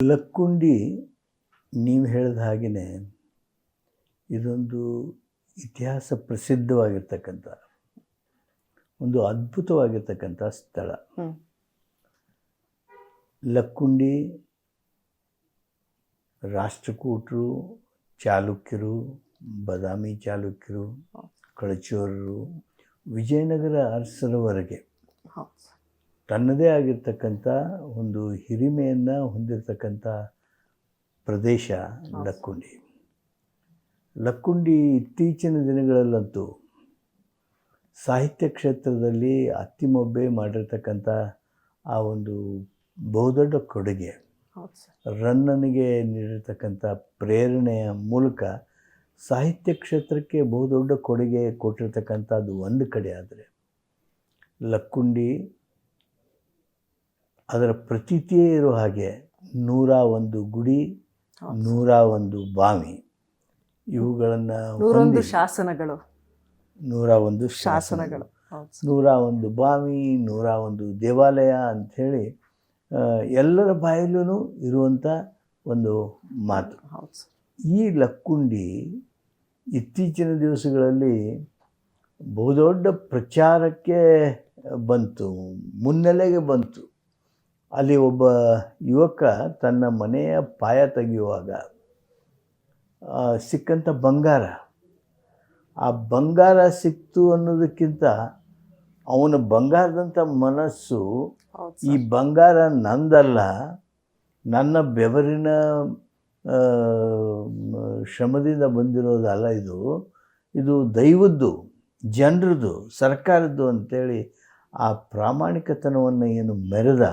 ಲಕ್ಕುಂಡಿ ನೀವು ಹೇಳಿದ ಹಾಗೆಯೇ ಇದೊಂದು ಇತಿಹಾಸ ಪ್ರಸಿದ್ಧವಾಗಿರ್ತಕ್ಕಂಥ ಒಂದು ಅದ್ಭುತವಾಗಿರ್ತಕ್ಕಂಥ ಸ್ಥಳ. ಲಕ್ಕುಂಡಿ ರಾಷ್ಟ್ರಕೂಟರು, ಚಾಲುಕ್ಯರು, ಬಾದಾಮಿ ಚಾಲುಕ್ಯರು, ಕಳಚೂರರು, ವಿಜಯನಗರ ಅರಸರವರೆಗೆ ತನ್ನದೇ ಆಗಿರ್ತಕ್ಕಂಥ ಒಂದು ಹಿರಿಮೆಯನ್ನು ಹೊಂದಿರತಕ್ಕಂಥ ಪ್ರದೇಶ ಲಕ್ಕುಂಡಿ. ಲಕ್ಕುಂಡಿ ಇತ್ತೀಚಿನ ದಿನಗಳಲ್ಲಂತೂ ಸಾಹಿತ್ಯ ಕ್ಷೇತ್ರದಲ್ಲಿ ಅತ್ತಿಮೊಬ್ಬೆ ಮಾಡಿರ್ತಕ್ಕಂಥ ಆ ಒಂದು ಬಹುದೊಡ್ಡ ಕೊಡುಗೆ, ರನ್ನನಿಗೆ ನೀಡಿರ್ತಕ್ಕಂಥ ಪ್ರೇರಣೆಯ ಮೂಲಕ ಸಾಹಿತ್ಯ ಕ್ಷೇತ್ರಕ್ಕೆ ಬಹುದೊಡ್ಡ ಕೊಡುಗೆ ಕೊಟ್ಟಿರ್ತಕ್ಕಂಥದ್ದು ಒಂದು ಕಡೆ ಆದರೆ, ಲಕ್ಕುಂಡಿ ಅದರ ಪ್ರತೀತಿಯೇ ಇರೋ ಹಾಗೆ 101 ಗುಡಿ, 101 ಬಾವಿ, ಇವುಗಳನ್ನು 101 ಶಾಸನಗಳು, 101 ಶಾಸನಗಳು, 101 ಬಾವಿ, 101 ದೇವಾಲಯ ಅಂಥೇಳಿ ಎಲ್ಲರ ಬಾಯಲ್ಲೂ ಇರುವಂಥ ಒಂದು ಮಾತು. ಈ ಲಕ್ಕುಂಡಿ ಇತ್ತೀಚಿನ ದಿವಸಗಳಲ್ಲಿ ಬಹುದೊಡ್ಡ ಪ್ರಚಾರಕ್ಕೆ ಬಂತು, ಮುನ್ನೆಲೆಗೆ ಬಂತು. ಅಲ್ಲಿ ಒಬ್ಬ ಯುವಕ ತನ್ನ ಮನೆಯ ಪಾಯ ತೆಗೆಯುವಾಗ ಸಿಕ್ಕಂಥ ಬಂಗಾರ, ಆ ಬಂಗಾರ ಸಿಕ್ತು ಅನ್ನೋದಕ್ಕಿಂತ ಅವನ ಬಂಗಾರದಂಥ ಮನಸ್ಸು, ಈ ಬಂಗಾರ ನಂದಲ್ಲ, ನನ್ನ ಬೆವರಿನ ಶ್ರಮದಿಂದ ಬಂದಿರೋದಲ್ಲ, ಇದು ದೈವದ್ದು, ಜನರದ್ದು, ಸರ್ಕಾರದ್ದು ಅಂಥೇಳಿ ಆ ಪ್ರಾಮಾಣಿಕತನವನ್ನು ಏನು ಮೆರೆದ,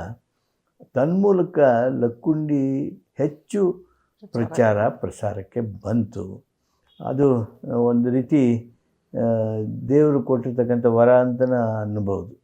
ತನ್ಮೂಲಕ ಲಕ್ಕುಂಡಿ ಹೆಚ್ಚು ಪ್ರಚಾರ ಪ್ರಸಾರಕ್ಕೆ ಬಂತು. ಅದು ಒಂದು ರೀತಿ ದೇವರು ಕೊಟ್ಟಿರ್ತಕ್ಕಂಥ ವರ ಅಂತಲೇ ಅನ್ನಬಹುದು.